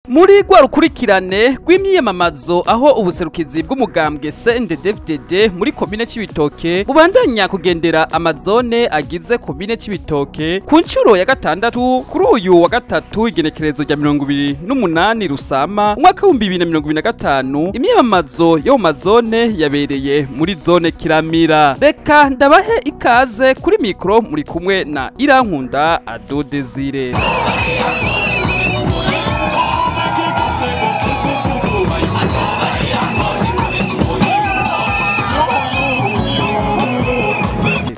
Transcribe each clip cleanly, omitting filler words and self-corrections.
muri rw'ikomine rw'imyiyamamazo aho ubuserukizi bw'umugambwe CNDD-FDD muri komine Cibitoke bubandanya kugendera amazone agize komine Cibitoke ku ncuro ya gatandatu kuri uyu wa gatatu igenekerezo rya 28 Rusama umwaka wa 2025. Imyiyamamazo yo mu mazone yabereye muri zone Kiramira. Reka ndabahe ikaze kuri mikro muri kumwe na Irankunda Ado Desire.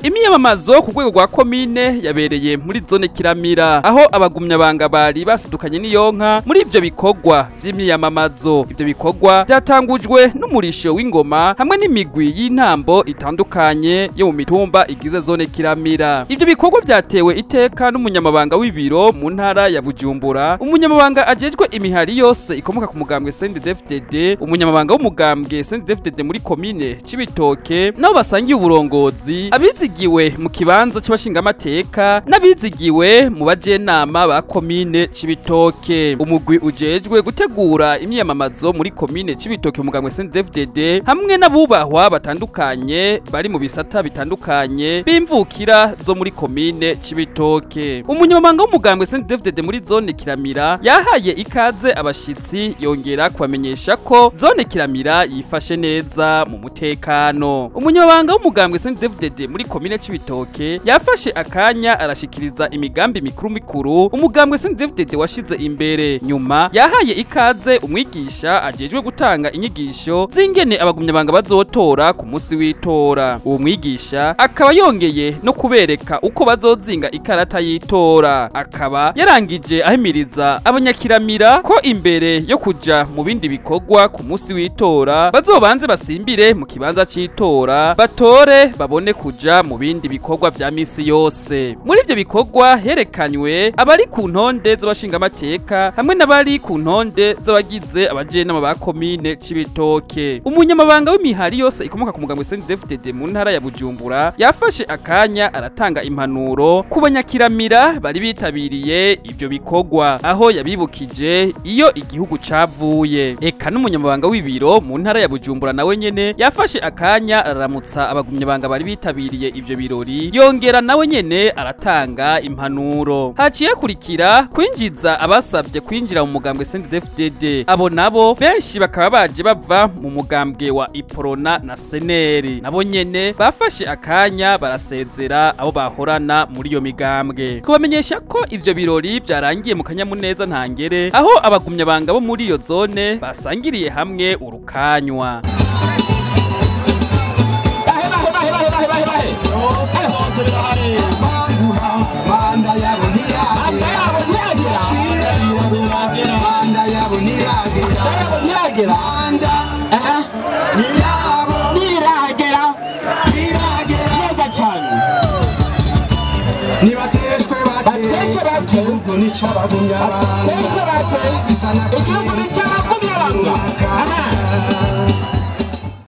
Imyiyamamazo ku rwego rwa komine yabereye muri zone Kiramira aho abagumyabanga bari basidukanye n'iyonka muri ivyo bikorwa vy'imyiyamamazo. Ivyo bikorwa byatangujwe n'umurisho w'ingoma hamwe n'imigwi y'intambo itandukanye yo mu mitumba igize zone Kiramira. Ivyo bikorwa vyatewe iteka n'umunyamabanga w'ibiro mu ntara ya Bujumbura, umunyamabanga ajejwe imihari yose ikomoka ku mugambwe CNDD-FDD, umunyamabanga w'umugambwe CNDD-FDD muri komine Cibitoke, nabo basangiye uburongozi, abizigiwe mu kibanza c'abashingamateka n'abizigiwe mu bajenama ba komine Cibitoke. Umugwi ujejwe gutegura imyiyamamazo muri komine Cibitoke mu mugambwe CNDD-FDD hamwe n'abubahwa batandukanye bari mu bisata bitandukanye bimvukira zo muri komine Cibitoke. Umunyamabanga w'umugambwe CNDD-FDD muri zone Kiramira yahaye ikaze abashitsi yongera kubamenyesha ko zone Kiramira yifashe neza mu mutekano. Umunyamabanga w'umugambwe CNDD-FDD muri komine Cibitoke yafashe akanya arashikiriza imigambi mikuru umugambwe CNDD-FDD washize imbere. Nyuma yahaye ikaze umwigisha ajejwe gutanga inyigisho zingene abagumyabanga bazotora ku munsi w'itora. Uwo mwigisha akaba yongeye no kubereka uko bazozinga ikarata y'itora. Akaba yarangije ahimiriza abanyakiramira ko imbere yo kuja mu bindi bikorwa ku munsi w'itora bazobanze basimbire mu kibanza c'itora batore babone kuja mu bindi bikorwa vya misi yose. Muri ivyo bikorwa herekanywe abari ku ntonde z'abashingamateka hamwe n'abari ku ntonde z'abagize abajenama ba komine Cibitoke. Umunyamabanga w'imihari yose ikomoka ku mugambwe CNDD-FDD mu ntara ya Bujumbura yafashe akanya aratanga impanuro ku banyakiramira bari bitabiriye ivyo bikorwa, aho yabibukije iyo igihugu cavuye. Eka n'umunyamabanga w'ibiro mu ntara ya Bujumbura nawe nyene yafashe akanya araramutsa abagumyabanga bari bitabiriye ivyo birori, yongera nawe nyene aratanga impanuro. Haciye kurikira kwinjiza abasabye kwinjira mu mugambwe CNDD-FDD. Abo nabo benshi bakaba baje bava mu mugambwe wa Iprona na Seneri. Nabo nyene bafashe akanya barasezera abo bahorana muri iyo migambwe. Kubamenyesha ko ivyo birori byarangiye mu kanyamuneza ntangere, aho abagumyabanga bo muri iyo zone basangiriye hamwe urukanywa.